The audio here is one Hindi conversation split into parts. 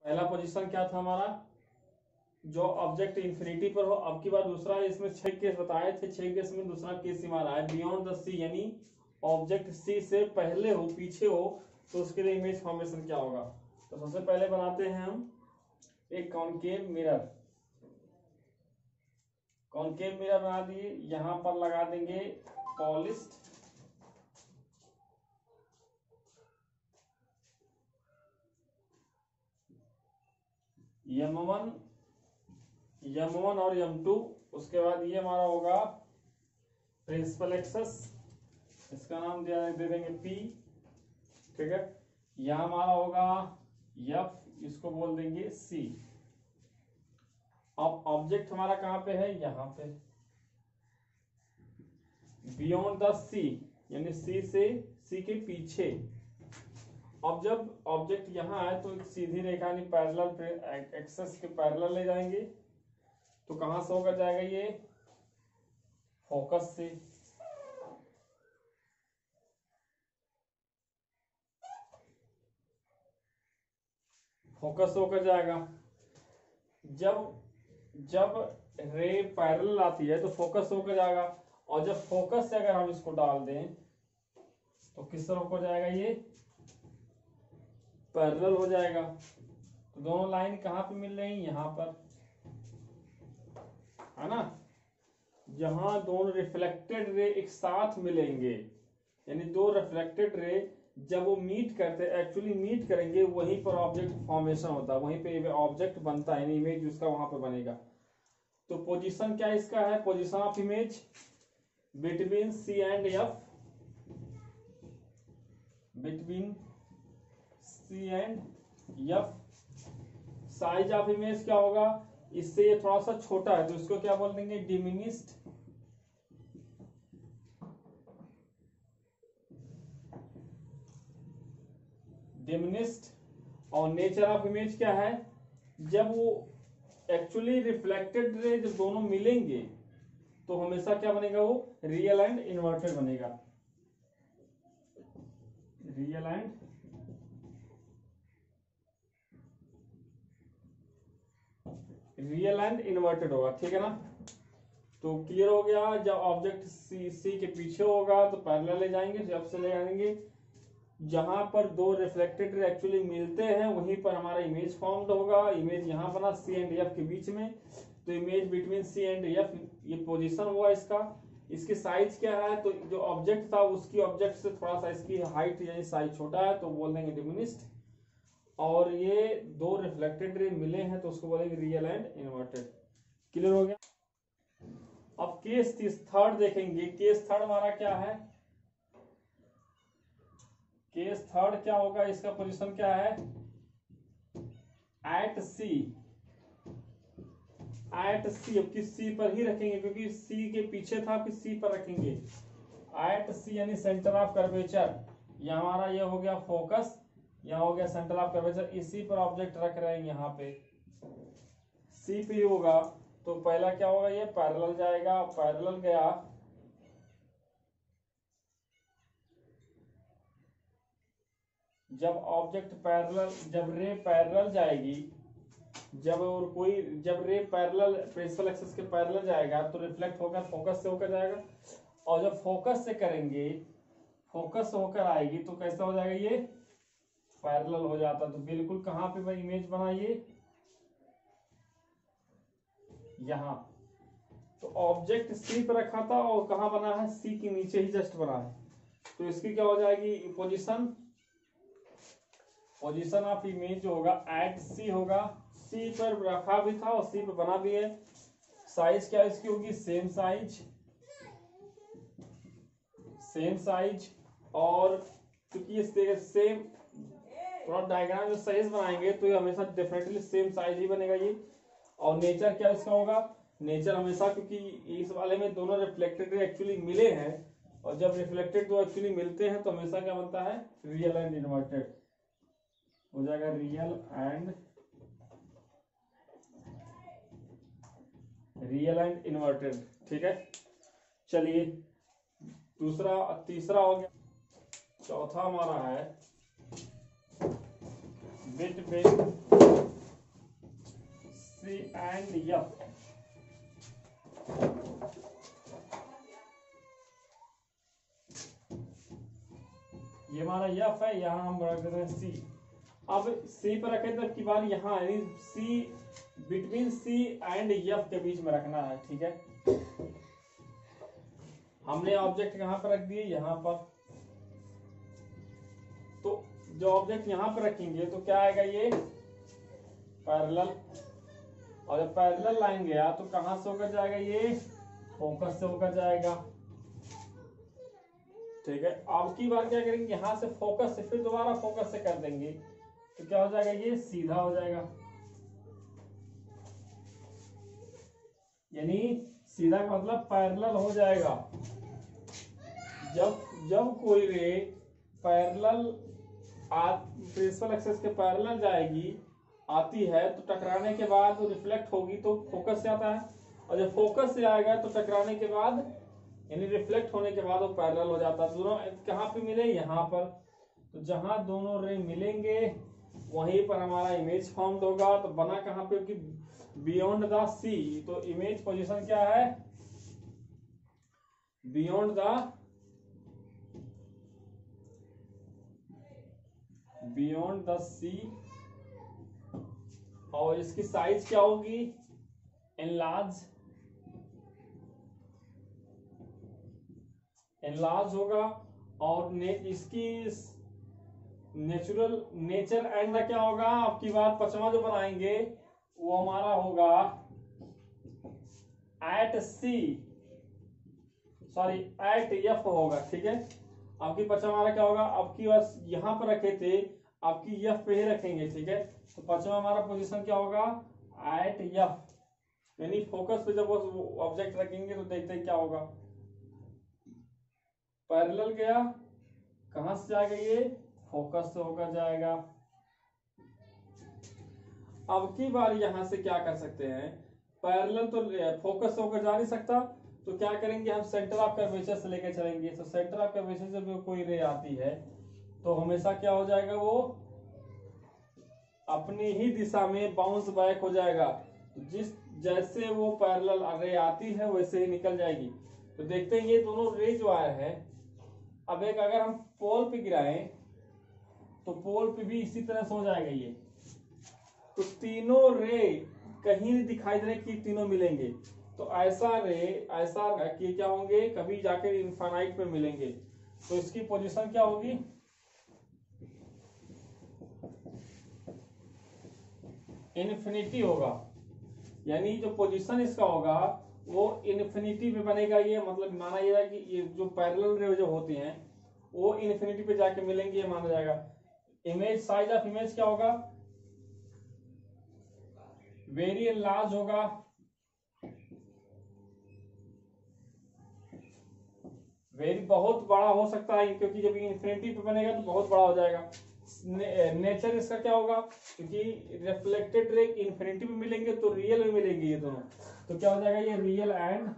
पहला पोजीशन क्या था हमारा, जो ऑब्जेक्ट इंफिनिटी पर हो। अब की बार दूसरा है, इसमें 6 केस बताए थे, 6 केस में दूसरा केस ही हमारा है बियॉन्ड द सी, यानी ऑब्जेक्ट सी से पहले हो पीछे हो, तो उसके लिए इमेज फॉर्मेशन क्या होगा। तो सबसे पहले बनाते हैं हम एक कॉनकेव मिरर। कॉनकेव मिरर बना दिए, यहां पर लगा देंगे पॉलिश्ड M1 और M2। उसके बाद ये हमारा होगा प्रिंसिपल एक्सेस, इसका नाम दे देंगे P, ठीक है। यह हमारा होगा F, इसको बोल देंगे C। अब ऑब्जेक्ट हमारा कहां पे है, यहां पे बियॉन्ड द C, यानी C से C के पीछे। अब जब ऑब्जेक्ट यहां है तो एक सीधी रेखा यानी पैरेलल एक्सेस के पैरेलल ले जाएंगे, तो कहां से होकर जाएगा ये, फोकस से। फोकस से होकर जाएगा। जब रे पैरेलल आती है तो फोकस से होकर जाएगा, और जब फोकस से अगर हम इसको डाल दें तो किस तरह होकर जाएगा, ये पैरेलल हो जाएगा। तो दोनों लाइन कहां पे मिल रही है, यहां पर, है ना। जहां दोनों रिफ्लेक्टेड रे एक साथ मिलेंगे, यानी दो रिफ्लेक्टेड रे जब वो मीट करते एक्चुअली मीट करेंगे, वहीं पर ऑब्जेक्ट फॉर्मेशन होता है, वहीं पे ऑब्जेक्ट बनता है, इमेज उसका वहां पर बनेगा। तो पोजीशन क्या इसका है, position of image between C and F, between C and F। Size of image क्या होगा, इससे ये थोड़ा सा छोटा है तो इसको क्या बोल देंगे, डिमिनिस्ड। डिमिनिस्ड। और नेचर ऑफ इमेज क्या है, जब वो एक्चुअली रिफ्लेक्टेड रे जब दोनों मिलेंगे तो हमेशा क्या बनेगा, वो रियल एंड इन्वर्टेड बनेगा। रियल एंड इन्वर्टेड होगा, ठीक है ना। तो क्लियर हो गया। जब ऑब्जेक्ट सी के पीछे होगा तो पैरेलल ले जाएंगे, जब से ले जाएंगे जहां पर दो रिफ्लेक्टेड रे एक्चुअली मिलते हैं वहीं पर हमारा इमेज फॉर्म्ड होगा। इमेज यहां बना C एंड F के बीच में, तो image between C and F, ये पोजीशन हुआ इसका। इसकी साइज क्या है, तो जो ऑब्जेक्ट था उसकी ऑब्जेक्ट से थोड़ा सा इसकी हाइट यानी साइज छोटा है तो बोल देंगे डिमिनिस्ड। और ये दो रिफ्लेक्टेड रे मिले हैं तो उसको बोलेंगे रियल एंड इन्वर्टेड। क्लियर हो गया। अब केस थर्ड देखेंगे। केस थर्ड हमारा क्या है, केस थर्ड क्या होगा, इसका पोजीशन क्या है, एट C। एट C, अब किस C पर ही रखेंगे क्योंकि C के पीछे था, फिर C पर रखेंगे। एट C यानी सेंटर ऑफ कर्वेचर, यहाँ हमारा ये हो गया फोकस, यहाँ हो गया सेंटर ऑफ कर्वेचर, इसी पर ऑब्जेक्ट रख रहे हैं, यहाँ पे C पे होगा। तो पहला क्या होगा, ये पैरेलल जाएगा, पैरेलल गया, जब ऑब्जेक्ट पैरेलल, जब रे पैरेलल जाएगी, जब रे पैरेलल प्रिंसिपल एक्सिस के पैरेलल जाएगा तो रिफ्लेक्ट होकर फोकस से होकर जाएगा, और जब फोकस से करेंगे, फोकस से होकर आएगी तो कैसा हो जाएगा, ये पैरेलल हो जाता। तो बिल्कुल कहां पे भाई इमेज बना, ये यहां। तो ऑब्जेक्ट C पे रखा था और कहां बना है, C के नीचे ही जस्ट बना है, तो इसकी क्या हो जाएगी पोजीशन, पोजीशन ऑफ इमेज जो होगा एट C होगा। C पर रखा भी था और C पर बना भी है। साइज क्या इसकी होगी, सेम साइज, सेम साइज। और क्योंकि ये सेम, थोड़ा डायग्राम जो साइज बनाएंगे तो ये हमेशा डेफिनेटली सेम साइज ही बनेगा ये। और नेचर क्या इसका होगा, नेचर हमेशा, क्योंकि इस वाले में दोनों रिफ्लेक्टेड एक्चुअली मिले हैं, और जब रिफ्लेक्टेड दो एक्चुअली मिलते हैं तो हमेशा क्या बनता है, रियल एंड इन्वर्टेड हो जाएगा, रियल एंड इन्वर्टेड, ठीक है। चलिए तीसरा हो गया। चौथा हमारा है बिटवीन एंड एफ। ये हमारा एफ है, यहाँ हम रख देते हैं सी। अब सी पर रखे तब की बात यहाँ यानी सी बिटवीन सी एंड एफ के बीच में रखना है, ठीक है। हमने ऑब्जेक्ट कहाँ पर रख दिए, यहाँ पर। तो जो ऑब्जेक्ट यहाँ पर रखेंगे तो क्या आएगा, ये पैरेलल। और जब पैरेलल लाइन गया तो कहां से होकर जाएगा, ये फोकस से होकर जाएगा, ठीक है। अब की बार क्या करेंगे, यहां से फोकस से फिर दोबारा फोकस से कर देंगे तो क्या हो जाएगा, ये सीधा हो जाएगा। यानी सीधा का मतलब पैरेलल हो जाएगा। जब कोई रे पैरेलल प्रिंसिपल एक्सिस के पैरेलल जाएगी आती है तो टकराने के बाद वो रिफ्लेक्ट होगी तो फोकस से आता है, और जब फोकस से आएगा तो टकराने के बाद यानी रिफ्लेक्ट होने के बाद वो पैरेलल हो जाता है। दोनों कहाँ पे मिले, यहाँ पर। तो जहां दोनों रे मिलेंगे वहीं पर हमारा इमेज फॉर्म होगा। तो बना कहाँ पे कि बियॉन्ड द सी। तो इमेज पोजीशन क्या है, बियॉन्ड द सी। और इसकी साइज क्या होगी, एनलार्ज होगा। और इसकी नेचर एंड क्या होगा, आपकी बात पचवा जो बनाएंगे वो हमारा होगा एट एफ होगा, ठीक है। आपकी पचवा हमारा क्या होगा, आपकी बस यहां पर रखे थे, आपकी एफ पे ही रखेंगे, ठीक है। तो पचवा हमारा पोजीशन क्या होगा, एट एफ। यानी फोकस पे जब वो ऑब्जेक्ट रखेंगे तो देखते हैं क्या होगा, पैरेलल गया, कहां से जाएगा, ये फोकस से होकर जाएगा। अब की बार यहां से क्या कर सकते हैं, पैरेलल तो फोकस से होकर जा नहीं सकता, तो क्या करेंगे, हम सेंटर ऑफ कर्वेचर से लेकर चलेंगे। तो सेंटर ऑफ कर्वेचर से जब कोई रे आती है तो हमेशा क्या हो जाएगा, वो अपनी ही दिशा में बाउंस बैक हो जाएगा। जैसे वो पैरेलल रे आती है वैसे ही निकल जाएगी। तो देखते हैं ये दोनों रे जो आया है, अब एक अगर हम पोल पे गिराएं तो पोल पे भी इसी तरह से हो जाएगा ये। तो तीनों रे कहीं नहीं दिखाई दे रहे कि तीनों मिलेंगे। तो ऐसा कि क्या होंगे, कभी जाकर इनफाइनाइट पे मिलेंगे। तो इसकी पोजीशन क्या होगी, इन्फिनिटी होगा। यानी जो पोजीशन इसका होगा वो इन्फिनिटी पे बनेगा। ये मतलब माना जाएगा कि ये जो पैरेलल रे जो होती हैं वो इन्फिनिटी पे जाके मिलेंगे, ये माना जाएगा। इमेज साइज ऑफ इमेज क्या होगा, वेरी लार्ज होगा, वेरी बहुत बड़ा हो सकता है, क्योंकि जब इन्फिनिटी पे बनेगा तो बहुत बड़ा हो जाएगा। नेचर इसका क्या होगा, क्योंकि रिफ्लेक्टेड रे इन्फिनिटी में मिलेंगे तो रियल में मिलेंगे ये दोनों। तो क्या हो जाएगा, ये रियल एंड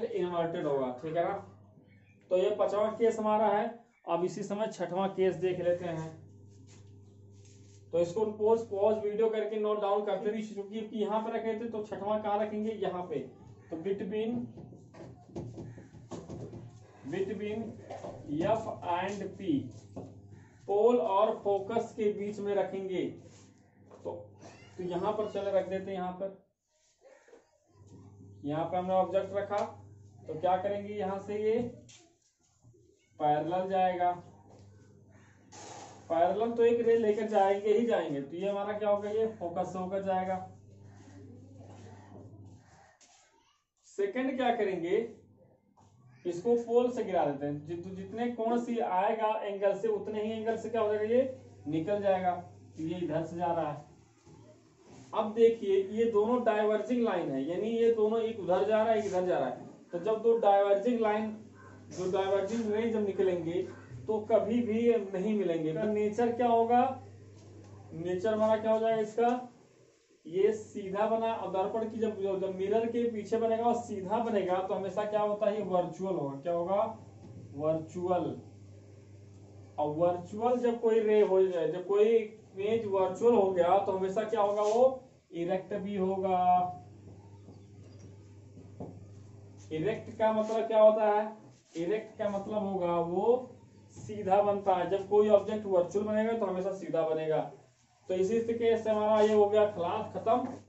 इन्वर्टेड होगा, ठीक है ना। तो ये 5वां केस हमारा है। अब इसी समय 6वां केस देख लेते हैं। तो इसको पॉज वीडियो करके नोट डाउन करते रहिए, क्योंकि यहाँ पे रखे थे तो 6वां कहाँ रखेंगे, यहाँ पे। तो बिटवीन एफ एंड पी, पोल और फोकस के बीच में रखेंगे। तो यहां पर चले रख देते हैं। यहां पे हमने ऑब्जेक्ट रखा तो क्या करेंगे, यहां से ये पैरेलल जाएगा। पैरेलल तो एक रे लेकर जाएंगे ही जाएंगे। तो ये हमारा क्या होगा, ये फोकस से होकर जाएगा। सेकंड क्या करेंगे, इसको पोल से गिरा देते हैं। जितने कोण से आएगा एंगल से, उतने ही एंगल से क्या हो जाएगा, ये निकल जाएगा। ये इधर से जा रहा है। अब देखिए ये दोनों डाइवर्जिंग लाइन है, यानी ये दोनों एक उधर जा रहा है, एक इधर जा रहा है। तो जब दो डाइवर्जिंग रे जब निकलेंगे तो कभी भी नहीं मिलेंगे। तो नेचर क्या होगा, नेचर हमारा क्या हो जाएगा इसका, ये सीधा बना। और दर्पण की जब मिरर के पीछे बनेगा और सीधा बनेगा तो हमेशा क्या होता है, ये वर्चुअल होगा। क्या होगा, वर्चुअल। और वर्चुअल जब कोई रे हो जाए, जब कोई इमेज वर्चुअल हो गया तो हमेशा क्या होगा, वो इरेक्ट भी होगा। इरेक्ट का मतलब क्या होता है, इरेक्ट का मतलब होगा वो सीधा बनता है। जब कोई ऑब्जेक्ट वर्चुअल बनेगा तो हमेशा सीधा बनेगा। तो इसी तरीके से हमारा ये हो गया क्लास खत्म।